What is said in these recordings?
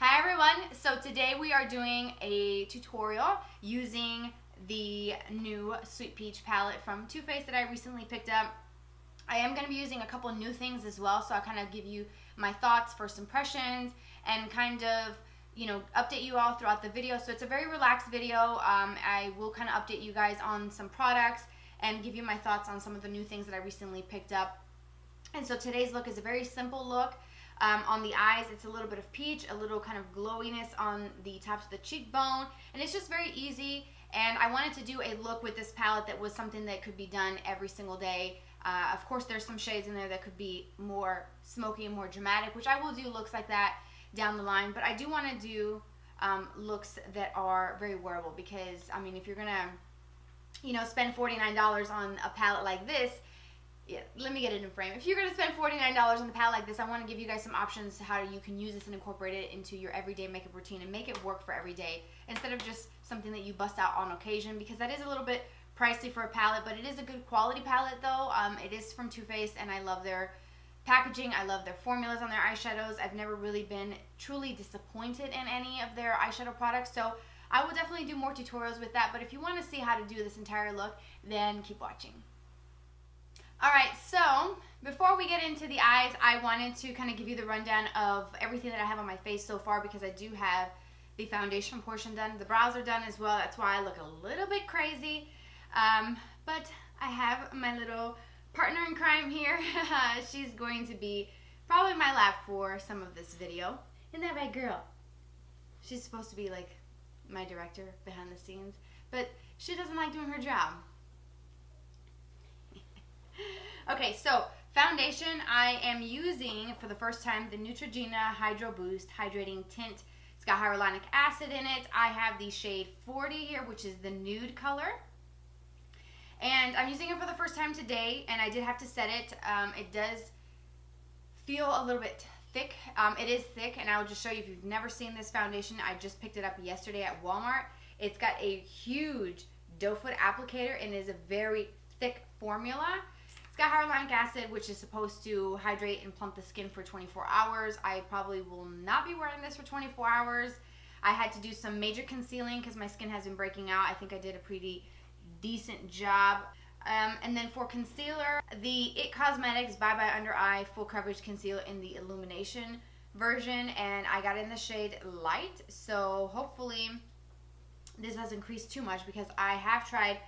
Hi everyone, so today we are doing a tutorial using the new Sweet Peach palette from Too Faced that I recently picked up. I am going to be using a couple new things as well, so I'll kind of give you my thoughts, first impressions, and kind of, update you all throughout the video. So it's a very relaxed video. I will kind of update you guys on some products and give you my thoughts on some of the new things that I recently picked up. And so today's look is a very simple look. On the eyes, it's a little bit of peach, a little kind of glowiness on the tops of the cheekbone, and it's just very easy. And I wanted to do a look with this palette that was something that could be done every single day. Of course, there's some shades in there that could be more smoky and more dramatic, which I will do looks like that down the line. But I do want to do looks that are very wearable, because, I mean, if you're going to, spend $49 on a palette like this, yeah, let me get it in frame. If you're going to spend $49 on a palette like this, I want to give you guys some options to how you can use this and incorporate it into your everyday makeup routine and make it work for every day, instead of just something that you bust out on occasion, because that is a little bit pricey for a palette, but it is a good quality palette though. It is from Too Faced, and I love their packaging. I love their formulas on their eyeshadows. I've never really been truly disappointed in any of their eyeshadow products, so I will definitely do more tutorials with that. But if you want to see how to do this entire look, then keep watching. Alright, so before we get into the eyes, I wanted to kind of give you the rundown of everything that I have on my face so far, because I do have the foundation portion done. The brows are done as well. That's why I look a little bit crazy. But I have my little partner in crime here. She's going to be probably my lap for some of this video. Isn't that right, girl? She's supposed to be like my director behind the scenes, but she doesn't like doing her job. Okay, so foundation, I am using for the first time the Neutrogena Hydro Boost Hydrating Tint. It's got hyaluronic acid in it. I have the shade 40 here, which is the nude color. And I'm using it for the first time today, and I did have to set it. It does feel a little bit thick. It is thick, and I will just show you if you've never seen this foundation. I just picked it up yesterday at Walmart. It's got a huge doe foot applicator, and it is a very thick formula. It's got hyaluronic acid, which is supposed to hydrate and plump the skin for 24 hours. I probably will not be wearing this for 24 hours. I had to do some major concealing because my skin has been breaking out. I think I did a pretty decent job. And then for concealer, the It Cosmetics Bye Bye Under Eye Full Coverage Concealer in the Illumination version, and I got it in the shade Light. So hopefully this doesn't increase too much, because I have tried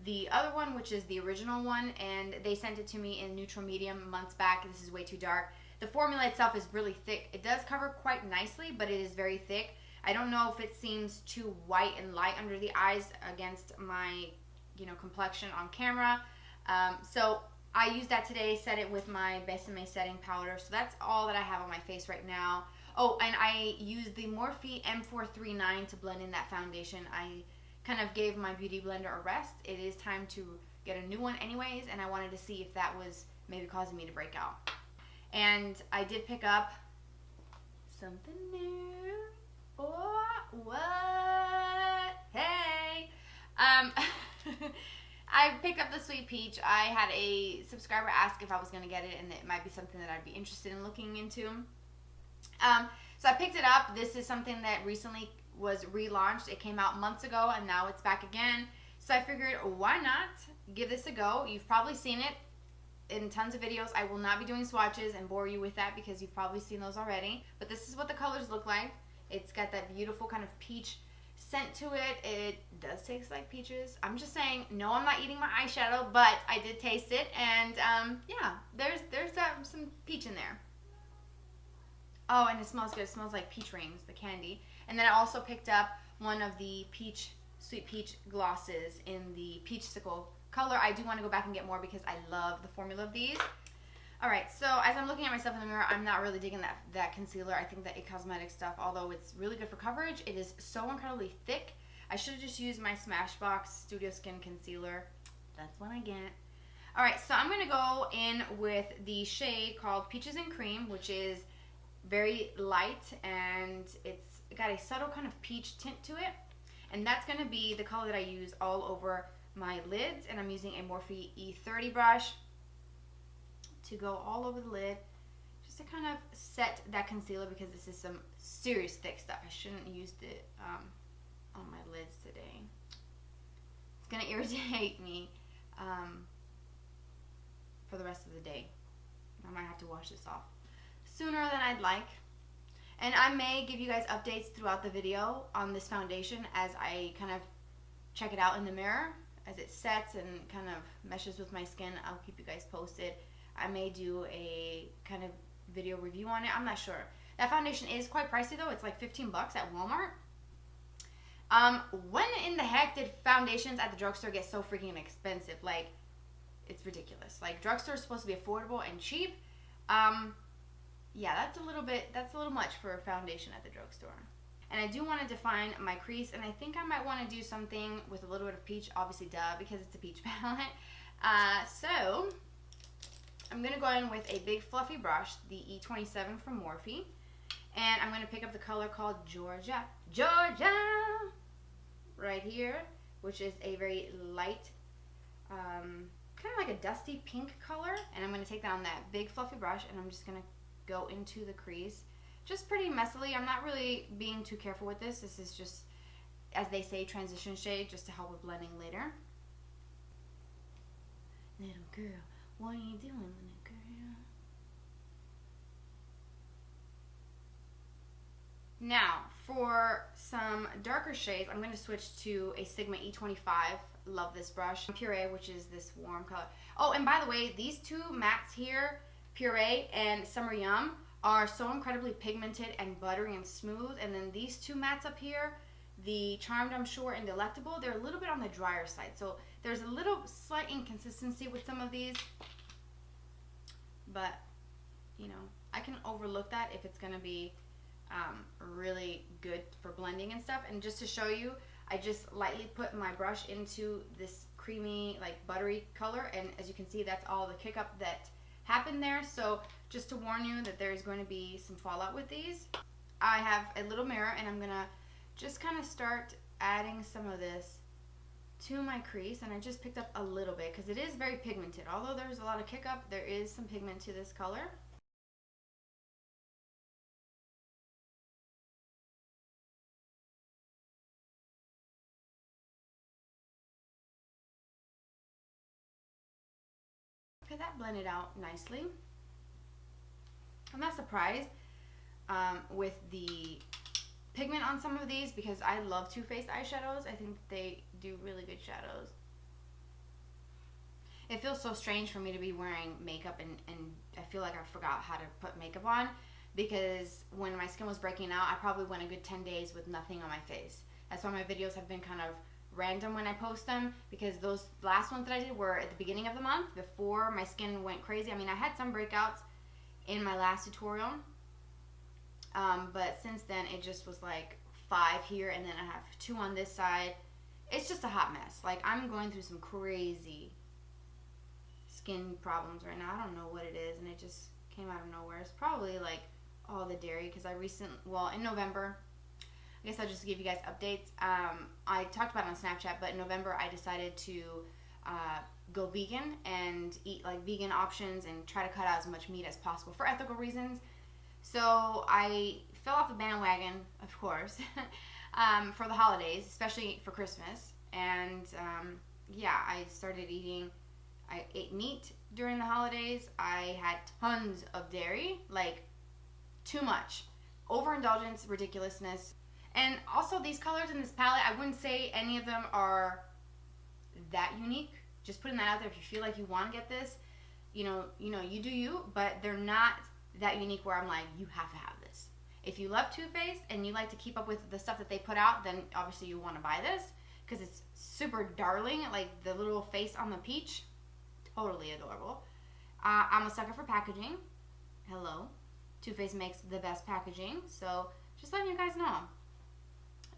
the other one, which is the original one, and they sent it to me in neutral medium months back. This is way too dark. The formula itself is really thick. It does cover quite nicely, but it is very thick. I don't know if it seems too white and light under the eyes against my, complexion on camera. So I used that today, set it with my Bésame setting powder. So that's all that I have on my face right now. Oh, and I used the Morphe M439 to blend in that foundation. I kind of gave my beauty blender a rest. It is time to get a new one anyways, and I wanted to see if that was maybe causing me to break out. And I did pick up something new. Oh, what? Hey! I picked up the Sweet Peach. I had a subscriber ask if I was going to get it, and it might be something that I'd be interested in looking into. So I picked it up. This is something that recently was relaunched. It came out months ago, and now it's back again. So I figured, why not give this a go? You've probably seen it in tons of videos. I will not be doing swatches and bore you with that, because you've probably seen those already. But this is what the colors look like. It's got that beautiful kind of peach scent to it. It does taste like peaches. I'm just saying, no, I'm not eating my eyeshadow, but I did taste it, and yeah, there's some peach in there. Oh, and it smells good. It smells like peach rings, the candy. And then I also picked up one of the Sweet Peach glosses in the Peach-sicle color. I do want to go back and get more, because I love the formula of these. Alright, so as I'm looking at myself in the mirror, I'm not really digging that concealer. I think that It Cosmetics stuff, although it's really good for coverage, it is so incredibly thick. I should have just used my Smashbox Studio Skin Concealer. That's what I get. Alright, so I'm going to go in with the shade called Peaches and Cream, which is very light, and it's got a subtle kind of peach tint to it. And that's going to be the color that I use all over my lids, and I'm using a Morphe E30 brush to go all over the lid. just to kind of set that concealer, because this is some serious thick stuff. I shouldn't have used it on my lids today. It's gonna irritate me for the rest of the day. I might have to wash this off sooner than I'd like. And I may give you guys updates throughout the video on this foundation as I kind of check it out in the mirror. As it sets and kind of meshes with my skin, I'll keep you guys posted. I may do a kind of video review on it. I'm not sure. That foundation is quite pricey though. It's like 15 bucks at Walmart. When in the heck did foundations at the drugstore get so freaking expensive? Like, it's ridiculous. Like, drugstore is supposed to be affordable and cheap. Yeah, that's a little much for a foundation at the drugstore. And I do want to define my crease, and I think I might want to do something with a little bit of peach, obviously, duh, because it's a peach palette. So I'm going to go in with a big fluffy brush, the E27 from Morphe, and I'm going to pick up the color called Georgia, right here, which is a very light, kind of like a dusty pink color, and I'm going to take that on that big fluffy brush, and I'm just going to go into the crease. Just pretty messily. I'm not really being too careful with this. This is just, as they say, transition shade, just to help with blending later. Little girl, what are you doing, little girl? Now, for some darker shades, I'm going to switch to a Sigma E25. Love this brush. Puree, which is this warm color. Oh, and by the way, these two mattes here, Puree and Summer Yum, are so incredibly pigmented and buttery and smooth. And then these two mattes up here, the Charmed, I'm Sure, and Delectable, they're a little bit on the drier side. So there's a little slight inconsistency with some of these. But, you know, I can overlook that if it's going to be really good for blending and stuff. And just to show you, I just lightly put my brush into this creamy, like buttery color. And as you can see, that's all the kick up that happened there. So just to warn you that there's going to be some fallout with these. I have a little mirror, and I'm gonna just kind of start adding some of this to my crease, and I just picked up a little bit because it is very pigmented. Although there's a lot of kick up, there is some pigment to this color. Okay, that blended out nicely. I'm not surprised with the pigment on some of these because I love Too Faced eyeshadows. I think they do really good shadows. It feels so strange for me to be wearing makeup and I feel like I forgot how to put makeup on, because when my skin was breaking out, I probably went a good 10 days with nothing on my face. That's why my videos have been kind of random when I post them, because those last ones that I did were at the beginning of the month before my skin went crazy. I mean, I had some breakouts in my last tutorial, but since then it just was like 5 here and then I have 2 on this side. It's just a hot mess. Like, I'm going through some crazy skin problems right now. I don't know what it is, and it just came out of nowhere. It's probably like all the dairy, because I in November, I guess I'll just give you guys updates. I talked about it on Snapchat, but in November I decided to go vegan and eat like vegan options and try to cut out as much meat as possible for ethical reasons. So I fell off the bandwagon, of course, for the holidays, especially for Christmas. And yeah, I ate meat during the holidays. I had tons of dairy, like too much. Overindulgence, ridiculousness. And also these colors in this palette, I wouldn't say any of them are that unique. Just putting that out there. If you feel like you want to get this, you know, you do you, but they're not that unique where I'm like, you have to have this. If you love Too Faced and you like to keep up with the stuff that they put out, then obviously you want to buy this because it's super darling. Like the little face on the peach, totally adorable. I'm a sucker for packaging. Hello. Too Faced makes the best packaging, so just letting you guys know.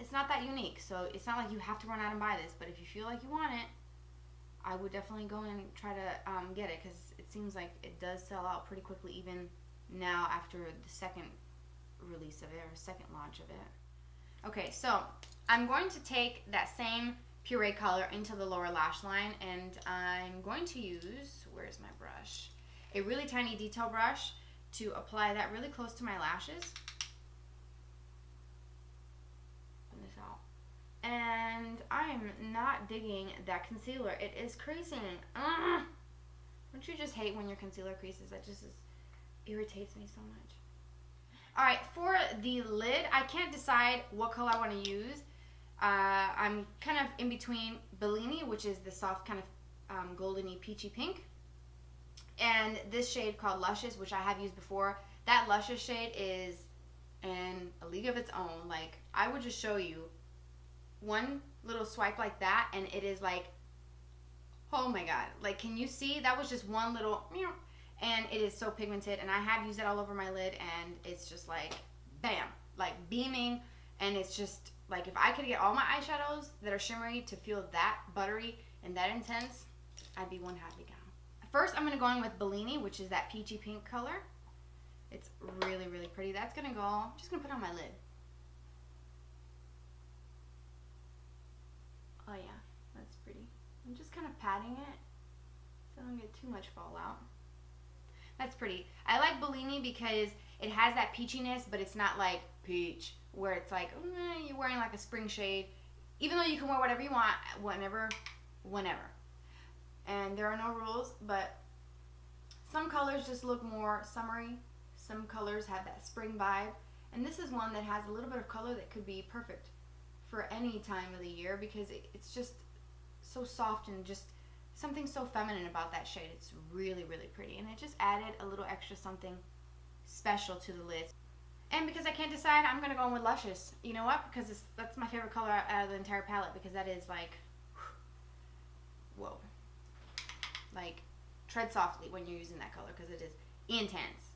It's not that unique, so it's not like you have to run out and buy this, but if you feel like you want it, I would definitely go and try to get it, because it seems like it does sell out pretty quickly even now after the second release of it, or second launch of it. Okay, so I'm going to take that same puree color into the lower lash line, and I'm going to use, where's my brush? A really tiny detail brush to apply that really close to my lashes. This out. And I'm not digging that concealer. It is creasing. Don't you just hate when your concealer creases? That just irritates me so much. Alright, for the lid, I can't decide what color I want to use. I'm kind of in between Bellini, which is the soft kind of goldeny peachy pink, and this shade called Luscious, which I have used before. That Luscious shade is in a league of its own. Like, I would just show you one little swipe like that, and it is like, oh my god. Like, can you see? That was just one little, and it is so pigmented, and I have used it all over my lid, and it's just like, bam, like beaming, and it's just, like, if I could get all my eyeshadows that are shimmery to feel that buttery and that intense, I'd be one happy gal. First, I'm going to go in with Bellini, which is that peachy pink color. It's really, really pretty. That's going to go, I'm just going to put it on my lid. Oh yeah, that's pretty. I'm just kind of patting it so I don't get too much fallout. That's pretty. I like Bellini because it has that peachiness, but it's not like peach, where it's like, you're wearing like a spring shade, even though you can wear whatever you want, whenever. And there are no rules, but some colors just look more summery. Some colors have that spring vibe. And this is one that has a little bit of color that could be perfect for any time of the year, because it's just so soft and just something so feminine about that shade. It's really, really pretty. And it just added a little extra something special to the lid. And because I can't decide, I'm going to go in with Luscious. You know what? Because that's my favorite color out of the entire palette, because that is like, whoa. Like, tread softly when you're using that color, because it is intense.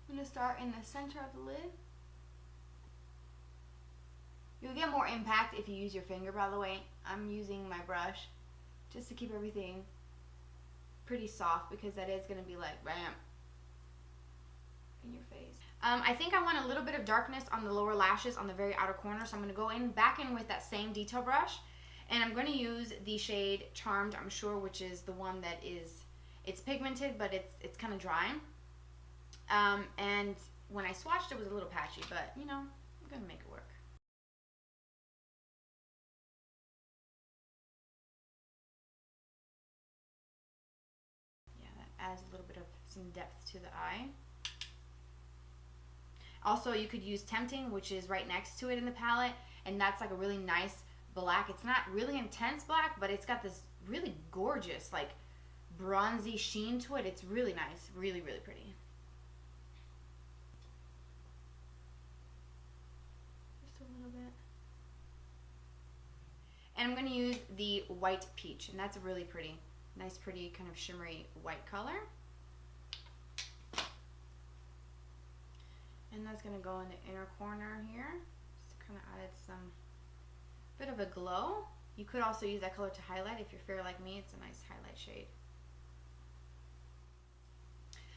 I'm going to start in the center of the lid. You'll get more impact if you use your finger, by the way. I'm using my brush just to keep everything pretty soft, because that is going to be like, bam, in your face. I think I want a little bit of darkness on the lower lashes on the very outer corner, so I'm going to go back in with that same detail brush, and I'm going to use the shade Charmed, I'm sure, which is the one that is, it's pigmented, but it's kind of dry. And when I swatched, it was a little patchy, but you know, I'm going to make it work. Yeah, that adds a little bit of some depth to the eye. Also, you could use Tempting, which is right next to it in the palette, and that's like a really nice black. It's not really intense black, but it's got this really gorgeous, like, bronzy sheen to it. It's really nice. Really, really pretty. Just a little bit. And I'm going to use the White Peach, and that's a really pretty, nice, pretty kind of shimmery white color. And that's going to go in the inner corner here, just to kind of add some bit of a glow. You could also use that color to highlight if you're fair like me. It's a nice highlight shade.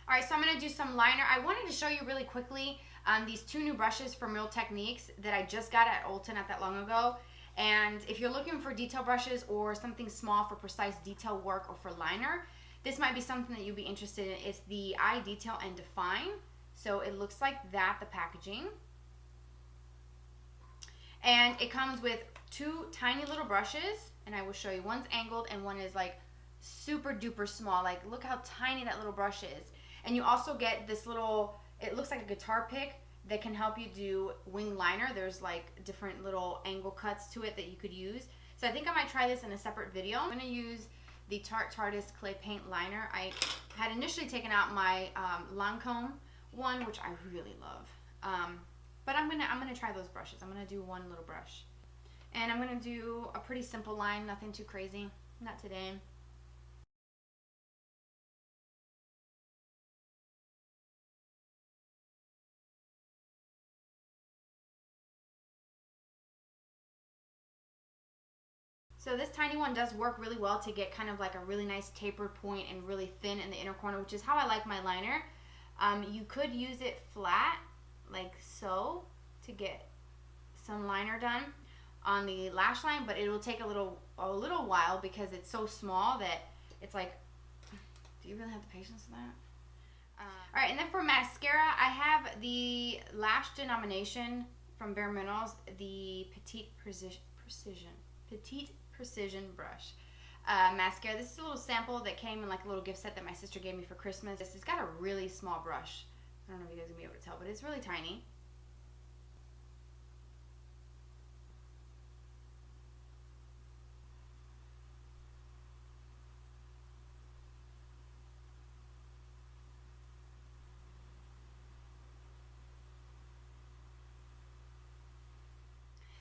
Alright, so I'm going to do some liner. I wanted to show you really quickly these two new brushes from Real Techniques that I just got at Ulta not that long ago. And if you're looking for detail brushes or something small for precise detail work or for liner, this might be something that you'd be interested in. It's the Eye Detail and Define. So it looks like that, the packaging. And it comes with two tiny little brushes, and I will show you. One's angled and one is like super duper small. Like, look how tiny that little brush is. And you also get this little, it looks like a guitar pick that can help you do wing liner. There's like different little angle cuts to it that you could use. So I think I might try this in a separate video. I'm going to use the Tarte Tartiest Clay Paint Liner. I had initially taken out my Lancome one, which I really love, but I'm gonna try those brushes. I'm gonna do one little brush, and I'm gonna do a pretty simple line, nothing too crazy, not today. So this tiny one does work really well to get kind of like a really nice tapered point and really thin in the inner corner, which is how I like my liner. You could use it flat, like so, to get some liner done on the lash line, but it will take a little while because it's so small that it's like, Do you really have the patience for that? Alright, and then for mascara, I have the Lash Denomination from Bare Minerals, the Petite Precision Brush mascara. This is a little sample that came in like a little gift set that my sister gave me for Christmas. It's got a really small brush. I don't know if you guys are going to be able to tell, but it's really tiny.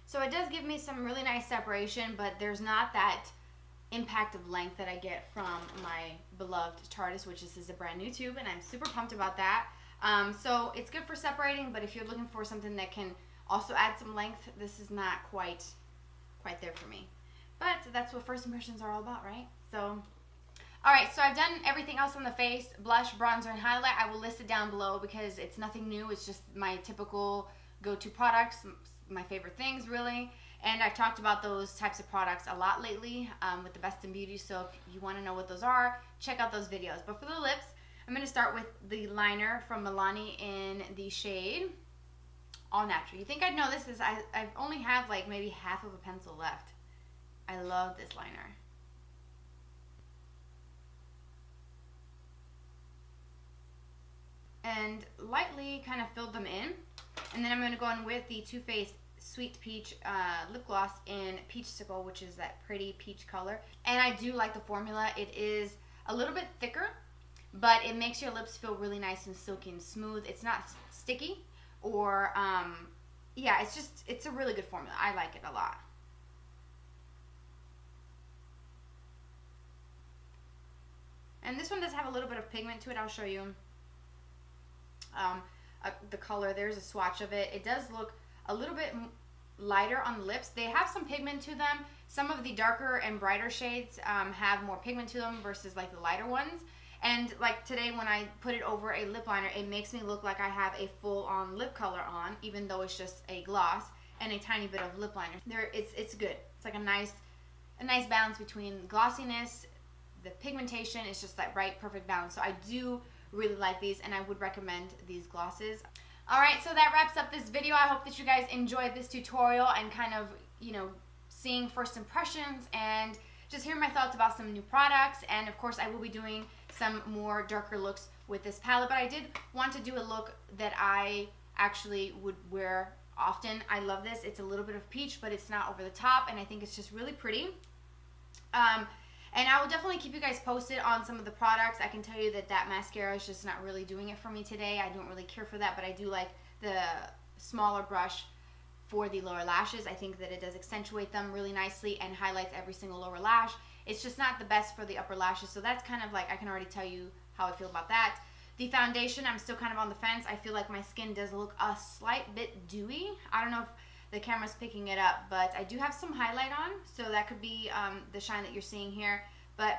So it does give me some really nice separation, but there's not that impact of length that I get from my beloved Tartiest, which is a brand new tube, and I'm super pumped about that. So it's good for separating, but if you're looking for something that can also add some length, this is not quite there for me. But that's what first impressions are all about, right? So, alright, so I've done everything else on the face, blush, bronzer, and highlight. I will list it down below because it's nothing new. It's just my typical go-to products, my favorite things, really. And I've talked about those types of products a lot lately with the Best in Beauty, so if you want to know what those are, check out those videos. But for the lips, I'm going to start with the liner from Milani in the shade All Natural. You think I'd know this? I only have like maybe half of a pencil left. I love this liner. And lightly kind of filled them in. And then I'm going to go in with the Too Faced Sweet Peach lip gloss in Peach-sicle, which is that pretty peach color. And I do like the formula. It is a little bit thicker, but it makes your lips feel really nice and silky and smooth. It's not sticky or, yeah, it's a really good formula. I like it a lot. And this one does have a little bit of pigment to it. I'll show you the color. There's a swatch of it. It does look a little bit lighter on the lips. They have some pigment to them. Some of the darker and brighter shades have more pigment to them versus like the lighter ones. And like today when I put it over a lip liner, it makes me look like I have a full-on lip color on, even though it's just a gloss and a tiny bit of lip liner. It's good. It's like a nice balance between glossiness, the pigmentation. It's just that right, perfect balance. So I do really like these, and I would recommend these glosses. Alright, so that wraps up this video. I hope that you guys enjoyed this tutorial and kind of, you know, seeing first impressions and just hearing my thoughts about some new products. And of course, I will be doing some more darker looks with this palette, but I did want to do a look that I actually would wear often. I love this. It's a little bit of peach, but it's not over the top, and I think it's just really pretty. And I will definitely keep you guys posted on some of the products. I can tell you that mascara is just not really doing it for me today. I don't really care for that, but I do like the smaller brush for the lower lashes. I think that it does accentuate them really nicely and highlights every single lower lash. It's just not the best for the upper lashes, so that's kind of like, I can already tell you how I feel about that. The foundation, I'm still kind of on the fence. I feel like my skin does look a slight bit dewy. I don't know if the camera's picking it up, but I do have some highlight on, so that could be the shine that you're seeing here. But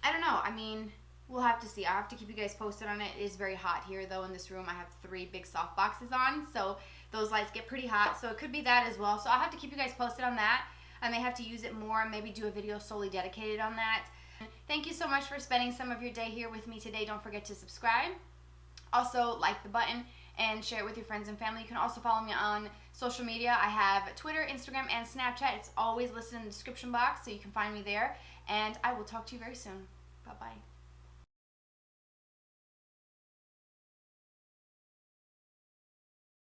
I don't know. I mean, we'll have to see. I have to keep you guys posted on it. It is very hot here, though. In this room, I have 3 big soft boxes on, so those lights get pretty hot. So it could be that as well. So I'll have to keep you guys posted on that. I may have to use it more, maybe do a video solely dedicated on that. Thank you so much for spending some of your day here with me today. Don't forget to subscribe. Also, like the button and share it with your friends and family. You can also follow me on social media. I have Twitter, Instagram, and Snapchat. It's always listed in the description box, so you can find me there. And I will talk to you very soon. Bye-bye.